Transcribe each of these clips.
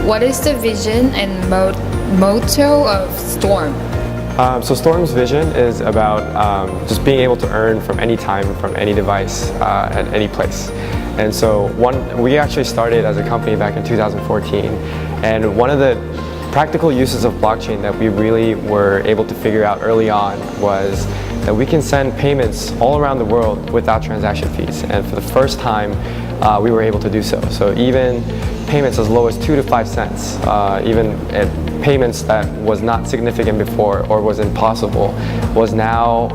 What is the vision and motto of Storm? So Storm's vision is about just being able to earn from any time, from any device, at any place. And so we actually started as a company back in 2014, and one of the practical uses of blockchain that we really were able to figure out early on was that we can send payments all around the world without transaction fees. And for the first time, we were able to do so. So even payments as low as 2 to 5 cents, even at payments that was not significant before or was impossible, was now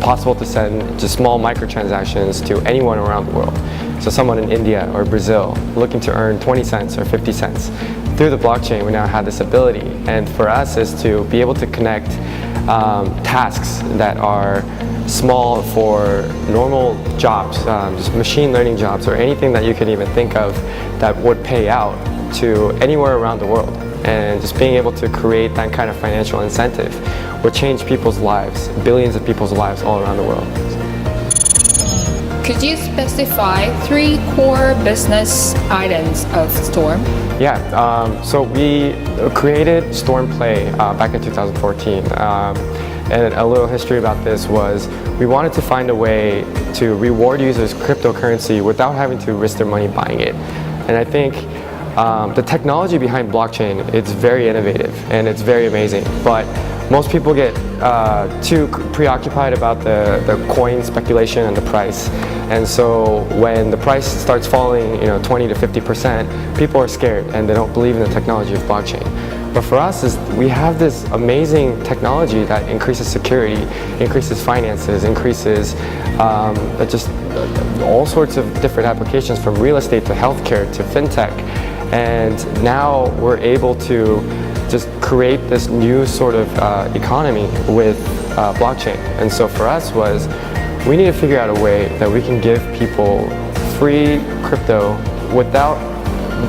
possible to send just small microtransactions to anyone around the world. So someone in India or Brazil looking to earn 20 cents or 50 cents. Through the blockchain, we now have this ability. And for us is to be able to connect tasks that are small for normal jobs, just machine learning jobs or anything that you can even think of that would pay out to anywhere around the world. And just being able to create that kind of financial incentive will change people's lives, billions of people's lives all around the world. Could you specify 3 core business items of Storm? Yeah, so we created Storm Play back in 2014. And a little history about this was we wanted to find a way to reward users cryptocurrency without having to risk their money buying it. And I think the technology behind blockchain, it's very innovative and it's very amazing, but most people get too preoccupied about the coin speculation and the price. And so when the price starts falling, 20 to 50%, people are scared and they don't believe in the technology of blockchain. But for us, we have this amazing technology that increases security, increases finances, increases just all sorts of different applications from real estate to healthcare to fintech. And now we're able to just create this new sort of economy with blockchain. And so for us was, we need to figure out a way that we can give people free crypto without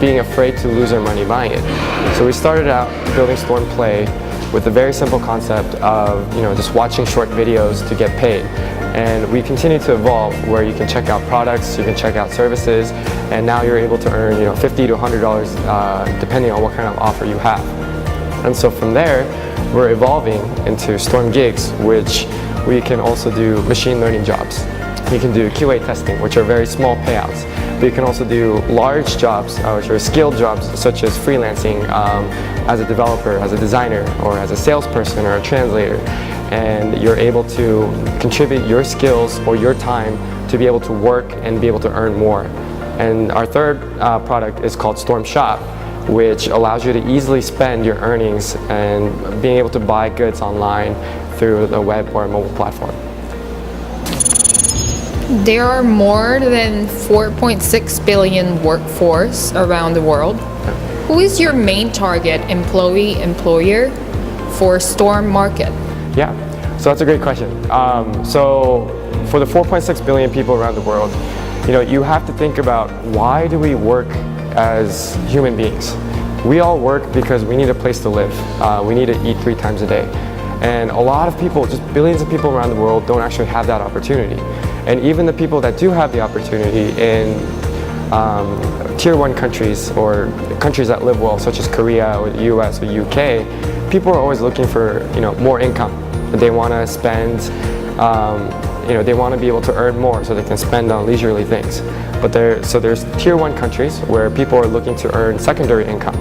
being afraid to lose their money buying it. So we started out building Storm Play with a very simple concept of just watching short videos to get paid. And we continue to evolve where you can check out products, you can check out services, and now you're able to earn $50 to $100 depending on what kind of offer you have. And so from there, we're evolving into Storm Gigs, which we can also do machine learning jobs. You can do QA testing, which are very small payouts. But you can also do large jobs, which are skilled jobs, such as freelancing as a developer, as a designer, or as a salesperson or a translator. And you're able to contribute your skills or your time to be able to work and be able to earn more. And our third product is called Storm Shop, which allows you to easily spend your earnings and being able to buy goods online through the web or a mobile platform. There are more than 4.6 billion workforce around the world. Who is your main target employer for Storm market? Yeah, so that's a great question. So for the 4.6 billion people around the world, you have to think about, why do we work as human beings? We all work because we need a place to live. We need to eat 3 times a day. And a lot of people, just billions of people around the world, don't actually have that opportunity. And even the people that do have the opportunity in tier 1 countries or countries that live well, such as Korea or the US or UK, people are always looking for more income. They want to spend, they want to be able to earn more so they can spend on leisurely things. But there's tier 1 countries where people are looking to earn secondary income.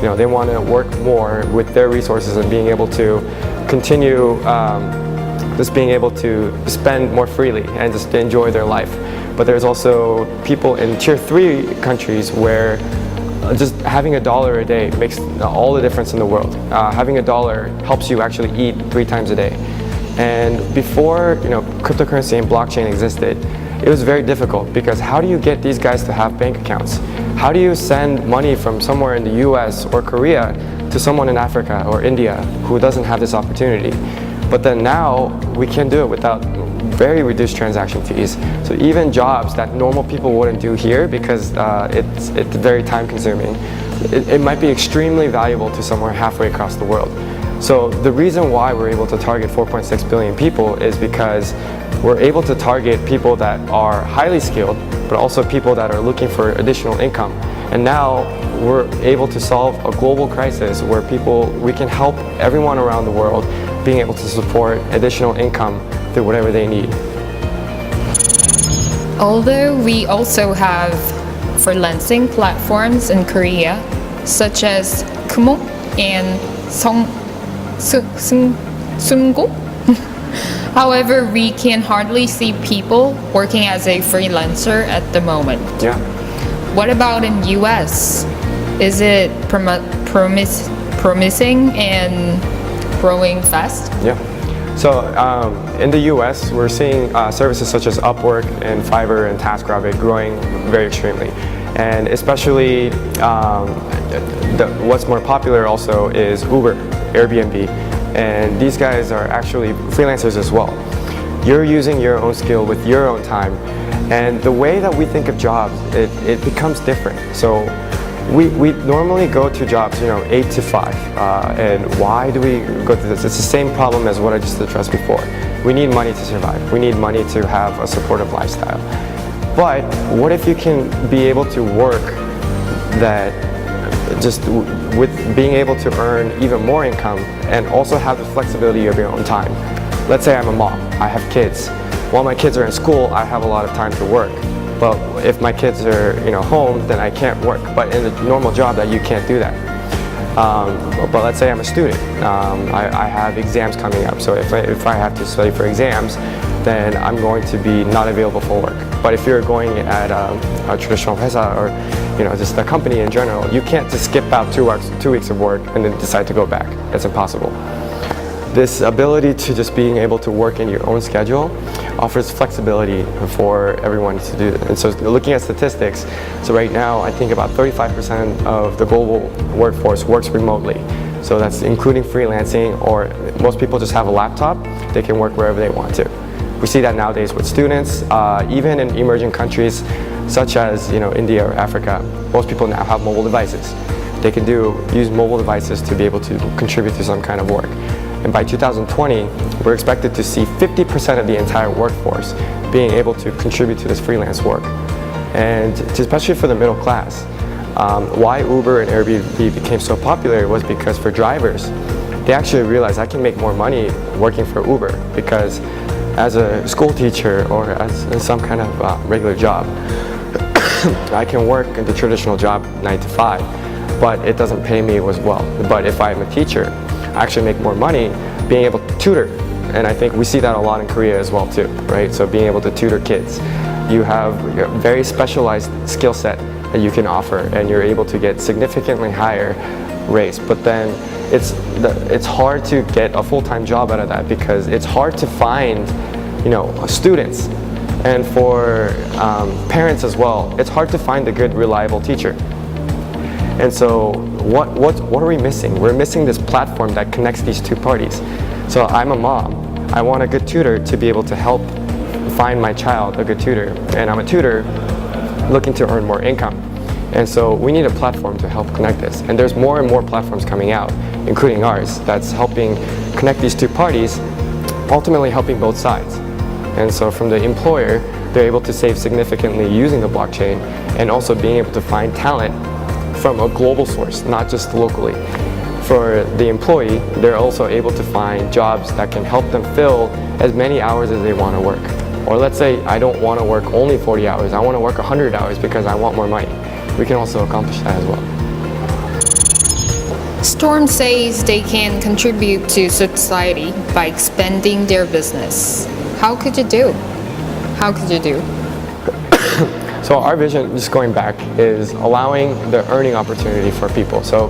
They want to work more with their resources and being able to continue just being able to spend more freely and just enjoy their life. But there's also people in tier 3 countries where just having $1 a day makes all the difference in the world. Having $1 helps you actually eat 3 times a day. And before cryptocurrency and blockchain existed, it was very difficult, because how do you get these guys to have bank accounts? How do you send money from somewhere in the US or Korea to someone in Africa or India who doesn't have this opportunity? But then now we can do it without very reduced transaction fees. So even jobs that normal people wouldn't do here because it's very time consuming, it might be extremely valuable to somewhere halfway across the world. So the reason why we're able to target 4.6 billion people is because we're able to target people that are highly skilled, but also people that are looking for additional income. And now we're able to solve a global crisis where we can help everyone around the world being able to support additional income through whatever they need. Although we also have freelancing platforms in Korea, such as Kumo and Sungo. However, we can hardly see people working as a freelancer at the moment. Yeah. What about in US? Is it promising and growing fast? Yeah. So in the US, we're seeing services such as Upwork and Fiverr and TaskRabbit growing very extremely. And especially what's more popular also is Uber, Airbnb. And these guys are actually freelancers as well. You're using your own skill with your own time. And the way that we think of jobs, it becomes different. So we normally go to jobs, 8 to 5. And why do we go through this? It's the same problem as what I just addressed before. We need money to survive. We need money to have a supportive lifestyle. But what if you can be able to work that just with being able to earn even more income and also have the flexibility of your own time? Let's say I'm a mom, I have kids. While my kids are in school, I have a lot of time to work. But if my kids are home, then I can't work. But in a normal job, that you can't do that. But let's say I'm a student. I have exams coming up. So if I have to study for exams, then I'm going to be not available for work. But if you're going at a traditional 회사 or just a company in general, you can't just skip out 2 weeks of work and then decide to go back. That's impossible. This ability to just being able to work in your own schedule offers flexibility for everyone to do it. And so looking at statistics, so right now I think about 35% of the global workforce works remotely. So that's including freelancing, or most people just have a laptop, they can work wherever they want to. We see that nowadays with students, even in emerging countries such as India or Africa, most people now have mobile devices. They can use mobile devices to be able to contribute to some kind of work. And by 2020, we're expected to see 50% of the entire workforce being able to contribute to this freelance work. And especially for the middle class, why Uber and Airbnb became so popular was because for drivers, they actually realized I can make more money working for Uber, because as a school teacher or as some kind of regular job, I can work in the traditional job 9 to 5, but it doesn't pay me as well. But if I'm a teacher, I actually make more money being able to tutor. And I think we see that a lot in Korea as well too, right? So being able to tutor kids. You have a very specialized skill set that you can offer, and you're able to get significantly higher rates. But then it's hard to get a full-time job out of that, because it's hard to find students. And for parents as well, it's hard to find a good, reliable teacher. And so what are we missing? We're missing this platform that connects these two parties. So I'm a mom. I want a good tutor to be able to help find my child a good tutor. And I'm a tutor looking to earn more income. And so we need a platform to help connect this. And there's more and more platforms coming out, including ours, that's helping connect these two parties, ultimately helping both sides. And so from the employer, they're able to save significantly using the blockchain, and also being able to find talent from a global source, not just locally. For the employee, they're also able to find jobs that can help them fill as many hours as they want to work. Or let's say I don't want to work only 40 hours, I want to work 100 hours because I want more money. We can also accomplish that as well. Storm says they can contribute to society by expanding their business. How could you do? So our vision, just going back, is allowing the earning opportunity for people. So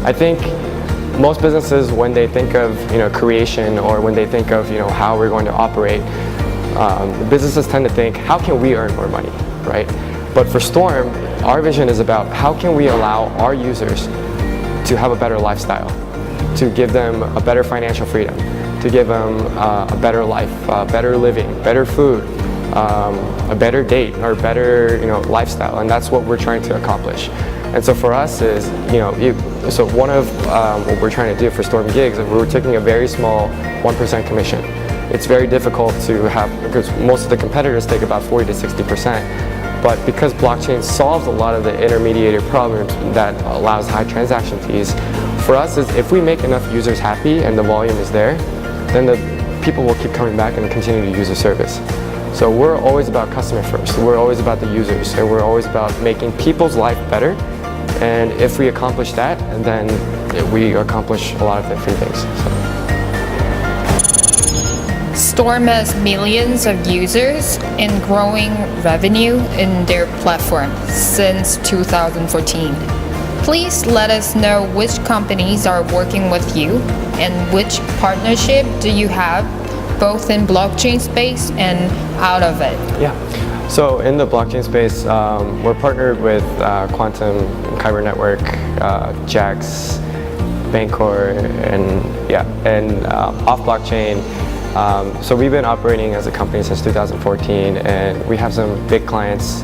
I think most businesses, when they think of creation, or when they think of how we're going to operate, businesses tend to think, how can we earn more money, right? But for Storm, our vision is about how can we allow our users to have a better lifestyle, to give them a better financial freedom, to give them a better life, better living, better food, a better date, or better lifestyle. And that's what we're trying to accomplish. And so for us is, so one of what we're trying to do for Storm Gigs is we're taking a very small 1% commission. It's very difficult to have, because most of the competitors take about 40 to 60%. But because blockchain solves a lot of the intermediated problems that allows high transaction fees, for us is if we make enough users happy and the volume is there, then the people will keep coming back and continue to use the service. So we're always about customer first. We're always about the users, and we're always about making people's life better. And if we accomplish that, then we accomplish a lot of different things. So. Storm has millions of users and growing revenue in their platform since 2014. Please let us know which companies are working with you and which partnership do you have both in blockchain space and out of it. Yeah. So in the blockchain space, we're partnered with Quantum, Kyber Network, Jax, Bancor, and off blockchain. So we've been operating as a company since 2014, and we have some big clients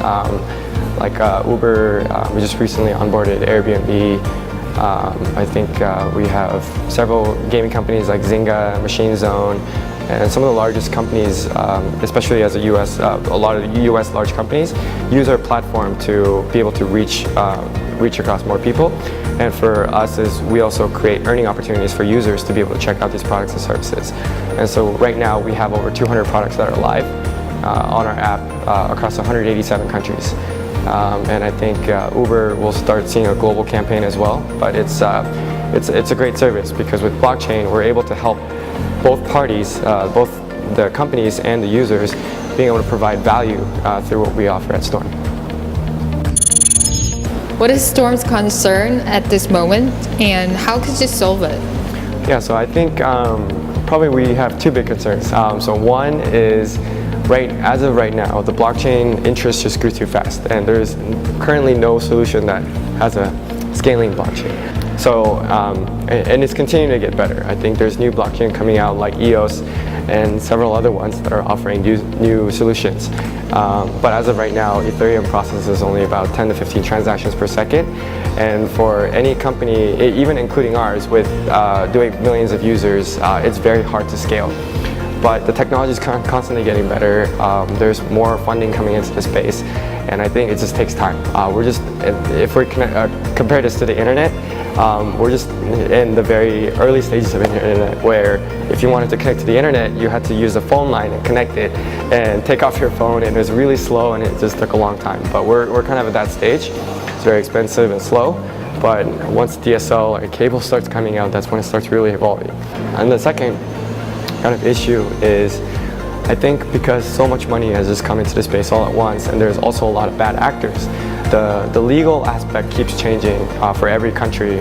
like Uber. We just recently onboarded Airbnb. I think we have several gaming companies like Zynga, Machine Zone, and some of the largest companies, especially as a lot of US large companies, use our platform to be able to reach across more people. And for us is we also create earning opportunities for users to be able to check out these products and services. And so right now we have over 200 products that are live on our app across 187 countries. And I think Uber will start seeing a global campaign as well. But it's a great service because with blockchain we're able to help both parties, both the companies and the users, being able to provide value through what we offer at Storm. What is Storm's concern at this moment and how could you solve it? Yeah, so I think probably we have two big concerns. So one is as of right now, the blockchain interest just grew too fast, and there's currently no solution that has a scaling blockchain. So, and it's continuing to get better. I think there's new blockchain coming out like EOS and several other ones that are offering new solutions. But as of right now, Ethereum processes only about 10 to 15 transactions per second. And for any company, even including ours, with doing millions of users, it's very hard to scale. But the technology is constantly getting better. There's more funding coming into the space, and I think it just takes time. If we compare this to the internet, we're just in the very early stages of the internet, where if you wanted to connect to the internet, you had to use a phone line and connect it and take off your phone, and it was really slow and it just took a long time. But we're kind of at that stage. It's very expensive and slow. But once DSL and cable starts coming out, that's when it starts really evolving. And the second kind of issue is, I think because so much money has just come into the space all at once, and there's also a lot of bad actors, the legal aspect keeps changing for every country,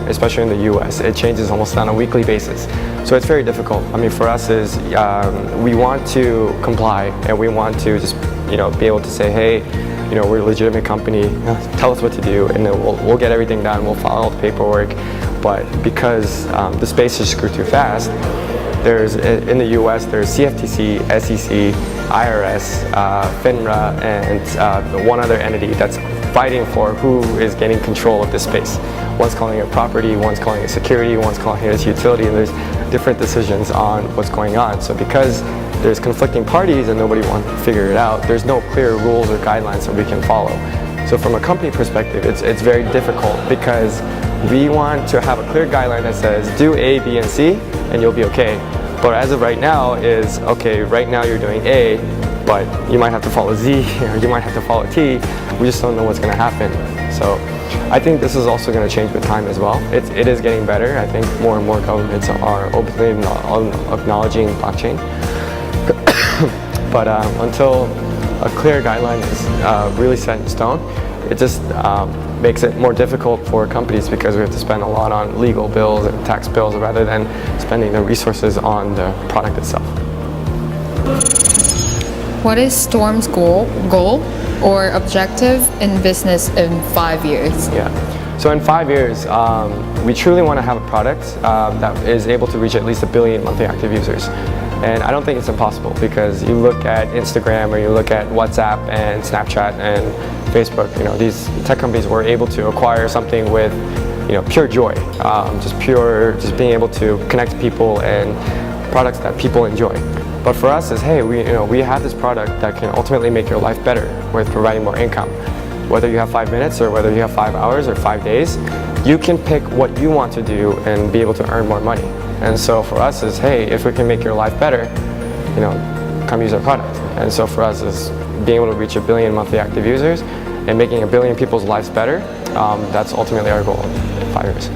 especially in the US. It changes almost on a weekly basis. So it's very difficult. I mean, for us is we want to comply, and we want to just be able to say, hey, we're a legitimate company, tell us what to do, and then we'll get everything done, we'll file all the paperwork. But because the space just grew too fast, in the US, there's CFTC, SEC, IRS, FINRA, and one other entity that's fighting for who is getting control of this space. One's calling it property, one's calling it security, one's calling it utility, and there's different decisions on what's going on. So because there's conflicting parties and nobody wants to figure it out, there's no clear rules or guidelines that we can follow. So from a company perspective, it's very difficult because we want to have a clear guideline that says do A, B, and C, and you'll be okay. But as of right now is, okay, right now you're doing A, but you might have to follow Z, or you might have to follow T. We just don't know what's going to happen. So I think this is also going to change with time as well. It is getting better. I think more and more governments are openly acknowledging blockchain. But until a clear guideline is really set in stone, it just makes it more difficult for companies because we have to spend a lot on legal bills and tax bills rather than spending the resources on the product itself. What is Storm's goal or objective in business in 5 years? Yeah. So in 5 years, we truly want to have a product that is able to reach at least 1 billion monthly active users. And I don't think it's impossible because you look at Instagram or you look at WhatsApp and Snapchat and Facebook, these tech companies were able to acquire something with, pure joy, just being able to connect to people and products that people enjoy. But for us is, hey, we have this product that can ultimately make your life better with providing more income. Whether you have 5 minutes or whether you have 5 hours or 5 days, you can pick what you want to do and be able to earn more money. And so for us is, hey, if we can make your life better, come use our product. And so for us is being able to reach 1 billion monthly active users and making 1 billion people's lives better. That's ultimately our goal in 5 years.